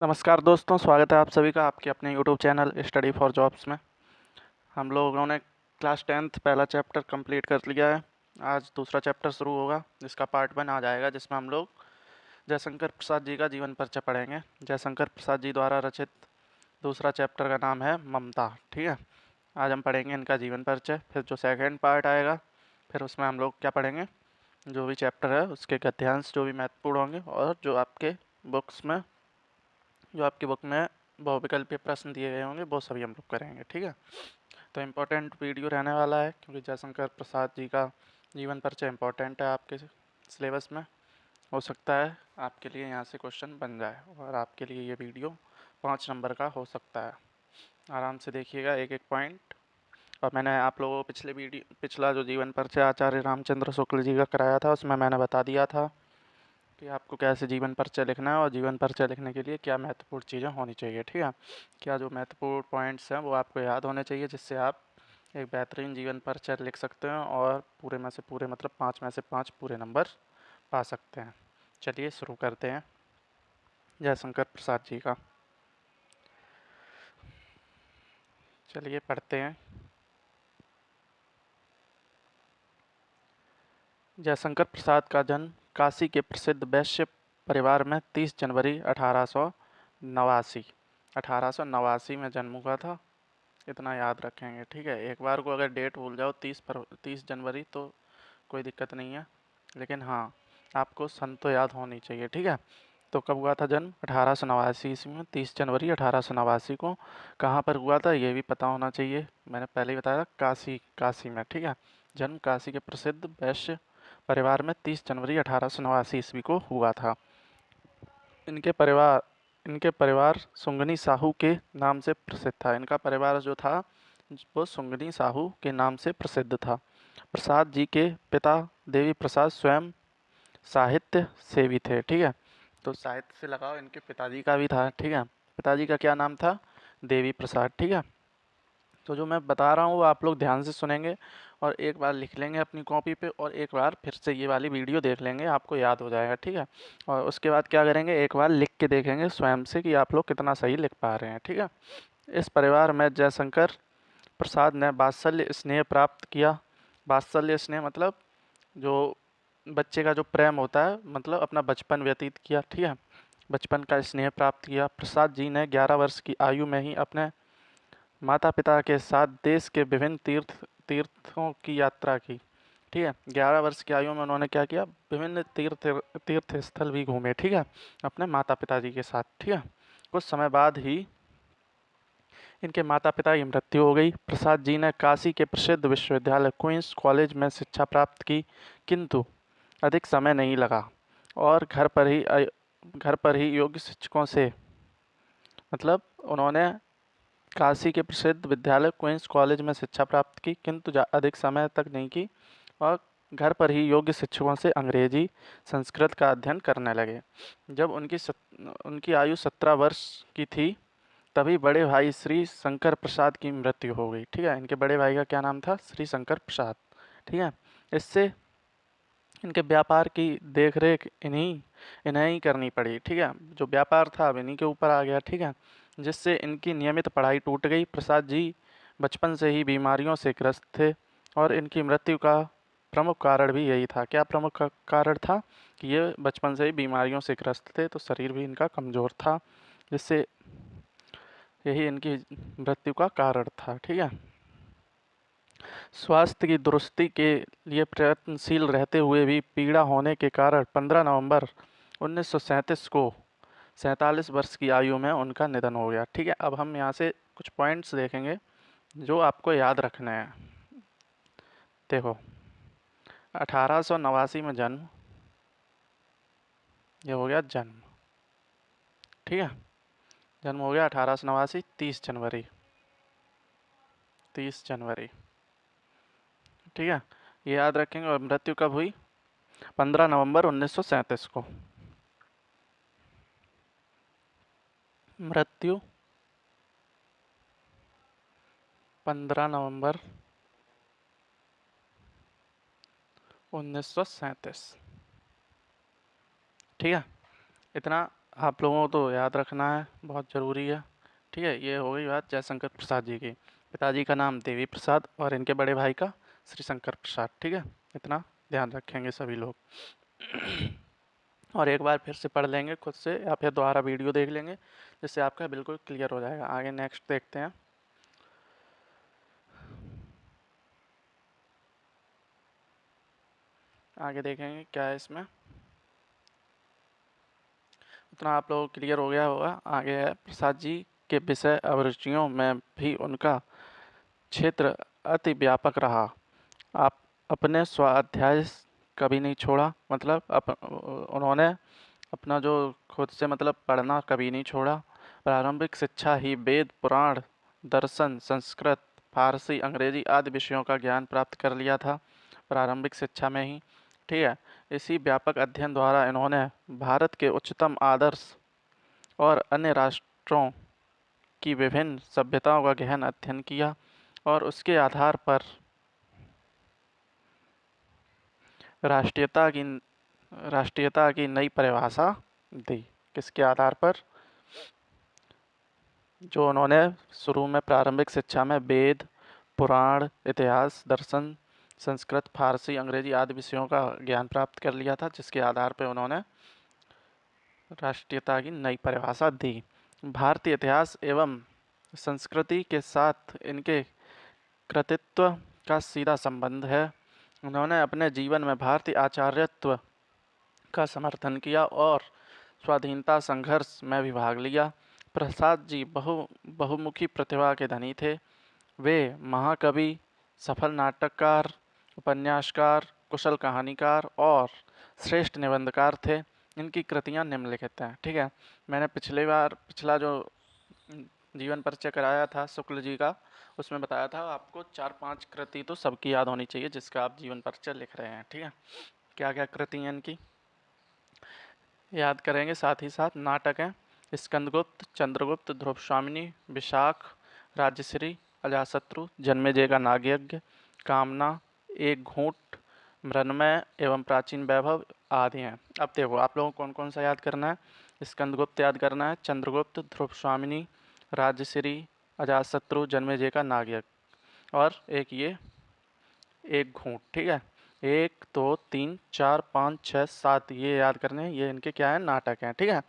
नमस्कार दोस्तों, स्वागत है आप सभी का आपके अपने YouTube channel study for jobs में। हम लोगों ने क्लास 10th पहला चैप्टर कंप्लीट कर लिया है। आज दूसरा चैप्टर शुरू होगा जिसका पार्ट 1 आ जाएगा, जिसमें हम लोग जयशंकर प्रसाद जी का जीवन परिचय पढ़ेंगे। जयशंकर प्रसाद जी द्वारा रचित दूसरा चैप्टर का नाम है ममता। ठीक है, आज हम पढ़ेंगे इनका जीवन परिचय। फिर जो सेकेंड पार्ट आएगा, फिर उसमें हम लोग क्या पढ़ेंगे, जो भी चैप्टर है उसके गद्यांश जो भी महत्वपूर्ण होंगे, और जो आपकी बुक में बहुविकल्पीय प्रश्न दिए गए होंगे वो सभी हम लोग करेंगे। ठीक है, तो इम्पोर्टेंट वीडियो रहने वाला है, क्योंकि जयशंकर प्रसाद जी का जीवन परिचय इम्पोर्टेंट है आपके सिलेबस में। हो सकता है आपके लिए यहाँ से क्वेश्चन बन जाए, और आपके लिए ये वीडियो 5 नंबर का हो सकता है। आराम से देखिएगा एक एक पॉइंट। और मैंने आप लोगों को पिछला जो जीवन परिचय आचार्य रामचंद्र शुक्ल जी का कराया था, उसमें मैंने बता दिया था कि आपको कैसे जीवन परिचय लिखना है, और जीवन परिचय लिखने के लिए क्या महत्वपूर्ण चीज़ें होनी चाहिए। ठीक है, क्या जो महत्वपूर्ण पॉइंट्स हैं वो आपको याद होने चाहिए, जिससे आप एक बेहतरीन जीवन परिचय लिख सकते हैं और पूरे में से पूरे मतलब 5 में से 5 पूरे नंबर पा सकते हैं। चलिए शुरू करते हैं जयशंकर प्रसाद जी का। चलिए पढ़ते हैं। जयशंकर प्रसाद का जन्म काशी के प्रसिद्ध वैश्य परिवार में 30 जनवरी 1889 में जन्म हुआ था। इतना याद रखेंगे। ठीक है, एक बार को अगर डेट भूल जाओ 30 जनवरी तो कोई दिक्कत नहीं है, लेकिन हाँ, आपको सन तो याद होनी चाहिए। ठीक है, तो कब हुआ था जन्म? 1889 ईस्वी में, 30 जनवरी 1889 को। कहाँ पर हुआ था ये भी पता होना चाहिए। मैंने पहले ही बताया, काशी में। ठीक है, जन्म काशी के प्रसिद्ध वैश्य परिवार में 30 जनवरी 1889 ईस्वी को हुआ था। इनके परिवार इनके परिवार सुंगनी साहू के नाम से प्रसिद्ध था। इनका परिवार जो था वो सुंगनी साहू के नाम से प्रसिद्ध था। प्रसाद जी के पिता देवी प्रसाद स्वयं साहित्य सेवी थे। ठीक है, तो साहित्य से लगाव इनके पिताजी का भी था। ठीक है, पिताजी का क्या नाम था? देवी प्रसाद। ठीक है, तो जो मैं बता रहा हूँ वो आप लोग ध्यान से सुनेंगे और एक बार लिख लेंगे अपनी कॉपी पे, और एक बार फिर से ये वाली वीडियो देख लेंगे, आपको याद हो जाएगा। ठीक है, और उसके बाद क्या करेंगे, एक बार लिख के देखेंगे स्वयं से कि आप लोग कितना सही लिख पा रहे हैं। ठीक है, इस परिवार में जयशंकर प्रसाद ने वात्सल्य स्नेह प्राप्त किया। वात्सल्य स्नेह मतलब जो बच्चे का जो प्रेम होता है, मतलब अपना बचपन व्यतीत किया। ठीक है, बचपन का स्नेह प्राप्त किया। प्रसाद जी ने 11 वर्ष की आयु में ही अपने माता पिता के साथ देश के विभिन्न तीर्थों की यात्रा की। ठीक है, 11 वर्ष की आयु में उन्होंने क्या किया? विभिन्न तीर्थ स्थल भी घूमे। ठीक है, अपने माता पिताजी के साथ। ठीक है, कुछ समय बाद ही इनके माता पिता की मृत्यु हो गई। प्रसाद जी ने काशी के प्रसिद्ध विश्वविद्यालय क्वींस कॉलेज में शिक्षा प्राप्त की, किंतु अधिक समय नहीं लगा और घर पर ही योग्य शिक्षकों से, मतलब उन्होंने काशी के प्रसिद्ध विद्यालय क्वींस कॉलेज में शिक्षा प्राप्त की, किंतु अधिक समय तक नहीं की, और घर पर ही योग्य शिक्षकों से अंग्रेजी संस्कृत का अध्ययन करने लगे। जब उनकी आयु 17 वर्ष की थी, तभी बड़े भाई श्री शंकर प्रसाद की मृत्यु हो गई। ठीक है, इनके बड़े भाई का क्या नाम था? श्री शंकर प्रसाद। ठीक है, इससे इनके व्यापार की देखरेख इन्हें ही करनी पड़ी। ठीक है, जो व्यापार था अब इन्हीं के ऊपर आ गया। ठीक है, जिससे इनकी नियमित पढ़ाई टूट गई। प्रसाद जी बचपन से ही बीमारियों से ग्रस्त थे, और इनकी मृत्यु का प्रमुख कारण भी यही था। क्या प्रमुख कारण था? कि ये बचपन से ही बीमारियों से ग्रस्त थे, तो शरीर भी इनका कमज़ोर था, जिससे यही इनकी मृत्यु का कारण था। ठीक है, स्वास्थ्य की दुरुस्ती के लिए प्रयत्नशील रहते हुए भी पीड़ा होने के कारण 15 नवंबर 1937 को 47 वर्ष की आयु में उनका निधन हो गया। ठीक है, अब हम यहाँ से कुछ पॉइंट्स देखेंगे जो आपको याद रखने हैं। देखो, 1889 में जन्म, ये हो गया जन्म। ठीक है, जन्म हो गया 1889, 30 जनवरी। ठीक है, ये याद रखेंगे। और मृत्यु कब हुई? 15 नवंबर 1937 को। मृत्यु 15 नवंबर 1937। ठीक है, इतना आप लोगों को तो याद रखना है, बहुत ज़रूरी है। ठीक है, ये हो गई बात जयशंकर प्रसाद जी की। पिताजी का नाम देवी प्रसाद और इनके बड़े भाई का श्री शंकर प्रसाद। ठीक है, इतना ध्यान रखेंगे सभी लोग। और एक बार फिर से पढ़ लेंगे खुद से या फिर दोबारा वीडियो देख लेंगे, जिससे आपका बिल्कुल क्लियर हो जाएगा। आगे नेक्स्ट देखते हैं। आगे देखेंगे क्या है इसमें। उतना आप लोगों को क्लियर हो गया होगा। आगे है प्रसाद जी के विषय अभिरुचियों में भी उनका क्षेत्र अति व्यापक रहा। आप अपने स्वाध्याय कभी नहीं छोड़ा, मतलब उन्होंने अपना जो खुद से मतलब पढ़ना कभी नहीं छोड़ा। प्रारंभिक शिक्षा ही वेद पुराण दर्शन संस्कृत फारसी अंग्रेजी आदि विषयों का ज्ञान प्राप्त कर लिया था, प्रारंभिक शिक्षा में ही। ठीक है, इसी व्यापक अध्ययन द्वारा इन्होंने भारत के उच्चतम आदर्श और अन्य राष्ट्रों की विभिन्न सभ्यताओं का गहन अध्ययन किया और उसके आधार पर राष्ट्रीयता की राष्ट्रीयता की नई परिभाषा दी। किसके आधार पर? जो उन्होंने शुरू में प्रारंभिक शिक्षा में वेद पुराण इतिहास दर्शन संस्कृत फारसी अंग्रेजी आदि विषयों का ज्ञान प्राप्त कर लिया था, जिसके आधार पर उन्होंने राष्ट्रीयता की नई परिभाषा दी। भारतीय इतिहास एवं संस्कृति के साथ इनके कृतित्व का सीधा संबंध है। उन्होंने अपने जीवन में भारतीय आचार्यत्व का समर्थन किया और स्वाधीनता संघर्ष में भी भाग लिया। प्रसाद जी बहुमुखी प्रतिभा के धनी थे। वे महाकवि, सफल नाटककार, उपन्यासकार, कुशल कहानीकार और श्रेष्ठ निबंधकार थे। इनकी कृतियां निम्नलिखित हैं। ठीक है, मैंने पिछला जो जीवन परिचय कराया था शुक्ल जी का, उसमें बताया था आपको 4-5 कृति तो सबकी याद होनी चाहिए जिसका आप जीवन परिचय लिख रहे हैं। ठीक है, क्या क्या कृति हैं इनकी याद करेंगे। साथ ही साथ नाटक हैं स्कंदगुप्त, चंद्रगुप्त, ध्रुव स्वामिनी, विशाख, राजश्री, अजातशत्रु, जन्मेजय का नागयज्ञ, कामना, एक घूंट, मृण्मय एवं प्राचीन वैभव आदि हैं। अब देखो आप लोगों को कौन कौन सा याद करना है। स्कंदगुप्त याद करना है, चंद्रगुप्त, ध्रुव स्वामिनी, राजश्री, अजातशत्रु, जन्मेजय का नागयज्ञ और एक ये एक घूंट। ठीक है, 1 2 3 4 5 6 7 ये याद करने हैं। ये इनके क्या है, नाटक हैं। ठीक है,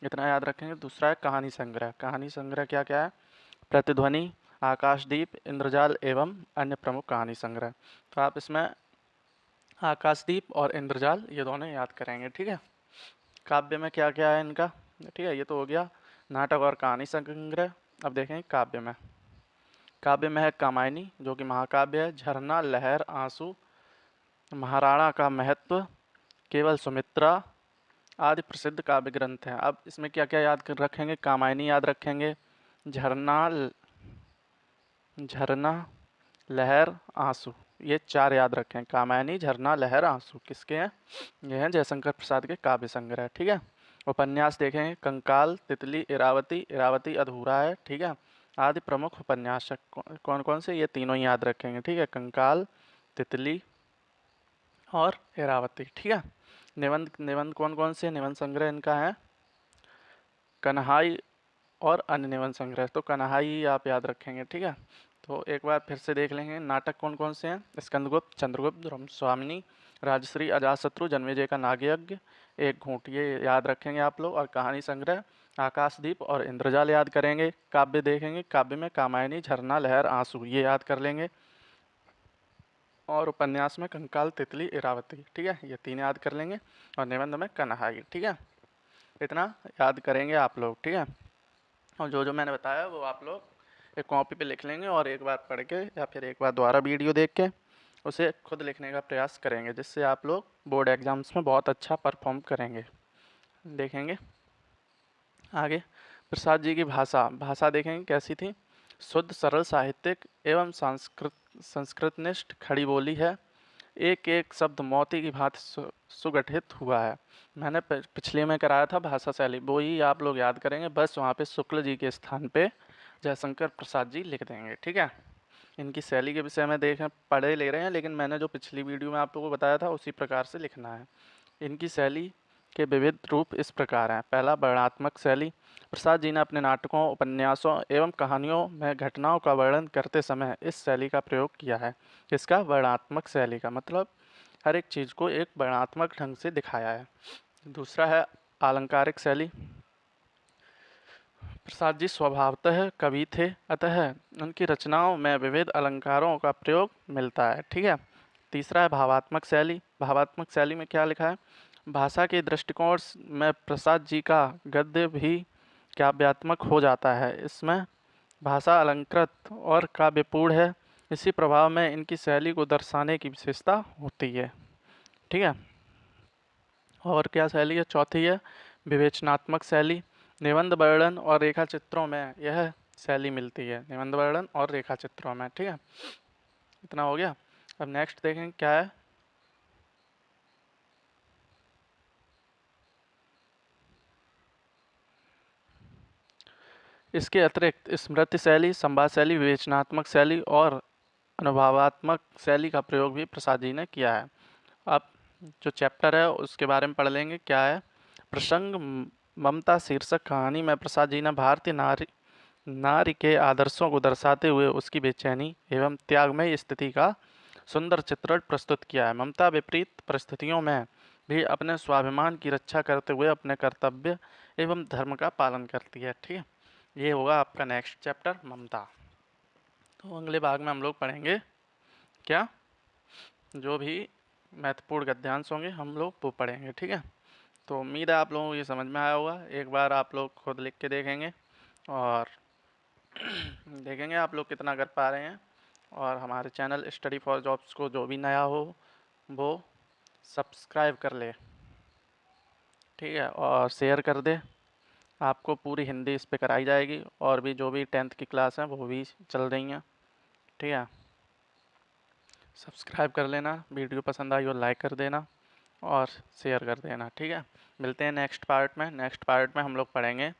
इतना याद रखेंगे। दूसरा है कहानी संग्रह। कहानी संग्रह क्या क्या है? प्रतिध्वनि, आकाशदीप, इंद्रजाल एवं अन्य प्रमुख कहानी संग्रह। तो आप इसमें आकाशदीप और इंद्रजाल ये दोनों याद करेंगे। ठीक है, काव्य में क्या क्या है इनका। ठीक है, ये तो हो गया नाटक और कहानी संग्रह। अब देखें काव्य में। काव्य में है कामायनी जो कि महाकाव्य है, झरना, लहर, आंसू, महाराणा का महत्व, केवल सुमित्रा आदि प्रसिद्ध काव्य ग्रंथ हैं। अब इसमें क्या क्या याद कर रखेंगे? कामायनी याद रखेंगे, झरना झरना लहर आंसू, ये 4 याद रखें। कामायनी, झरना, लहर, आंसू किसके हैं? ये हैं जयशंकर प्रसाद के काव्य संग्रह। ठीक है, उपन्यास देखेंगे कंकाल, तितली, इरावती। इरावती अधूरा है। ठीक है, आदि प्रमुख उपन्यास कौन कौन से? ये तीनों ही याद रखेंगे। ठीक है, कंकाल, तितली और इरावती। ठीक है, निबंध निबंध कौन कौन से? निबंध संग्रह इनका है कन्हाई और अन्य निबंध संग्रह। तो कन्हाई आप याद रखेंगे। ठीक है, तो एक बार फिर से देख लेंगे। नाटक कौन कौन से हैं? स्कंदगुप्त, चंद्रगुप्त, स्वामिनी, राजश्री, अजातशत्रु, जन्मेजय का नागयज्ञ, एक घूंट, ये याद रखेंगे आप लोग। और कहानी संग्रह आकाशदीप और इंद्रजाल याद करेंगे। काव्य देखेंगे, काव्य में कामायनी, झरना, लहर, आंसू ये याद कर लेंगे। और उपन्यास में कंकाल, तितली, इरावती। ठीक है, ये 3 याद कर लेंगे। और निबंध में कन्हाई। ठीक है, इतना याद करेंगे आप लोग। ठीक है, और जो जो मैंने बताया वो आप लोग एक कॉपी पे लिख लेंगे और एक बार पढ़ के या फिर एक बार दोबारा वीडियो देख के उसे खुद लिखने का प्रयास करेंगे, जिससे आप लोग बोर्ड एग्जाम्स में बहुत अच्छा परफॉर्म करेंगे। देखेंगे आगे प्रसाद जी की भाषा देखेंगे कैसी थी। शुद्ध सरल साहित्यिक एवं संस्कृतनिष्ठ खड़ी बोली है। एक एक शब्द मोती की भांति सुगठित हुआ है। मैंने पिछले में कराया था भाषा शैली, वो ही आप लोग याद करेंगे। बस वहाँ पे शुक्ल जी के स्थान पे जयशंकर प्रसाद जी लिख देंगे। ठीक है, इनकी शैली के विषय में देखें पढ़े ले रहे हैं, लेकिन मैंने जो पिछली वीडियो में आप लोगों को बताया था उसी प्रकार से लिखना है। इनकी शैली के विविध रूप इस प्रकार हैं। पहला, वर्णनात्मक शैली। प्रसाद जी ने अपने नाटकों, उपन्यासों एवं कहानियों में घटनाओं का वर्णन करते समय इस शैली का प्रयोग किया है। इसका वर्णनात्मक शैली का मतलब हर एक चीज़ को एक वर्णनात्मक ढंग से दिखाया है। दूसरा है आलंकारिक शैली। प्रसाद जी स्वभावतः कवि थे, अतः उनकी रचनाओं में विविध अलंकारों का प्रयोग मिलता है। ठीक है। तीसरा है भावात्मक शैली। भावात्मक शैली में क्या लिखा है? भाषा के दृष्टिकोण में प्रसाद जी का गद्य भी काव्यात्मक हो जाता है। इसमें भाषा अलंकृत और काव्यपूर्ण है। इसी प्रभाव में इनकी शैली को दर्शाने की विशेषता होती है। ठीक है। और क्या शैली है? चौथी है विवेचनात्मक शैली। निबंध वर्णन और रेखा चित्रों में यह शैली मिलती है। निबंध वर्णन और रेखा चित्रों में। ठीक है, इतना हो गया। अब नेक्स्ट देखें क्या है। इसके अतिरिक्त स्मृति शैली, संवाद शैली, विवेचनात्मक शैली और अनुभवात्मक शैली का प्रयोग भी प्रसाद जी ने किया है। अब जो चैप्टर है उसके बारे में पढ़ लेंगे। क्या है? प्रसंग ममता शीर्षक कहानी में प्रसाद जी ने भारतीय नारी के आदर्शों को दर्शाते हुए उसकी बेचैनी एवं त्यागमय स्थिति का सुंदर चित्रण प्रस्तुत किया है। ममता विपरीत परिस्थितियों में भी अपने स्वाभिमान की रक्षा करते हुए अपने कर्तव्य एवं धर्म का पालन करती है। ठीक है, ये होगा आपका नेक्स्ट चैप्टर ममता। तो अगले भाग में हम लोग पढ़ेंगे क्या, जो भी महत्वपूर्ण गद्यांश होंगे हम लोग वो पढ़ेंगे। ठीक है, तो उम्मीद है आप लोगों को ये समझ में आया होगा। एक बार आप लोग खुद लिख के देखेंगे और देखेंगे आप लोग कितना कर पा रहे हैं। और हमारे चैनल स्टडी फॉर जॉब्स को जो भी नया हो वो सब्सक्राइब कर ले। ठीक है, और शेयर कर दे। आपको पूरी हिंदी इस पे कराई जाएगी और भी जो भी 10th की क्लास हैं वो भी चल रही हैं। ठीक है, सब्सक्राइब कर लेना। वीडियो पसंद आई हो लाइक कर देना और शेयर कर देना। ठीक है, मिलते हैं नेक्स्ट पार्ट में। नेक्स्ट पार्ट में हम लोग पढ़ेंगे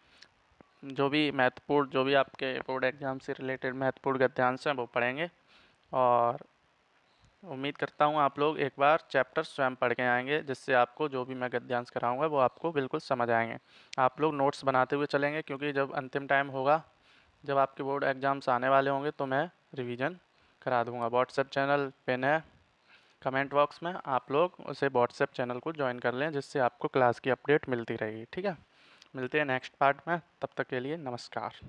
जो भी महत्वपूर्ण, जो भी आपके बोर्ड एग्जाम से रिलेटेड महत्वपूर्ण गद्यांश हैं वो पढ़ेंगे। और उम्मीद करता हूँ आप लोग एक बार चैप्टर स्वयं पढ़ के आएंगे, जिससे आपको जो भी मैं गद्यांश कराऊंगा वो आपको बिल्कुल समझ आएंगे। आप लोग नोट्स बनाते हुए चलेंगे, क्योंकि जब अंतिम टाइम होगा, जब आपके बोर्ड एग्जाम्स आने वाले होंगे तो मैं रिवीजन करा दूंगा। व्हाट्सएप चैनल पिन है कमेंट बॉक्स में, आप लोग उसे व्हाट्सएप चैनल को ज्वाइन कर लें, जिससे आपको क्लास की अपडेट मिलती रहेगी। ठीक है, मिलते हैं नेक्स्ट पार्ट में, तब तक के लिए नमस्कार।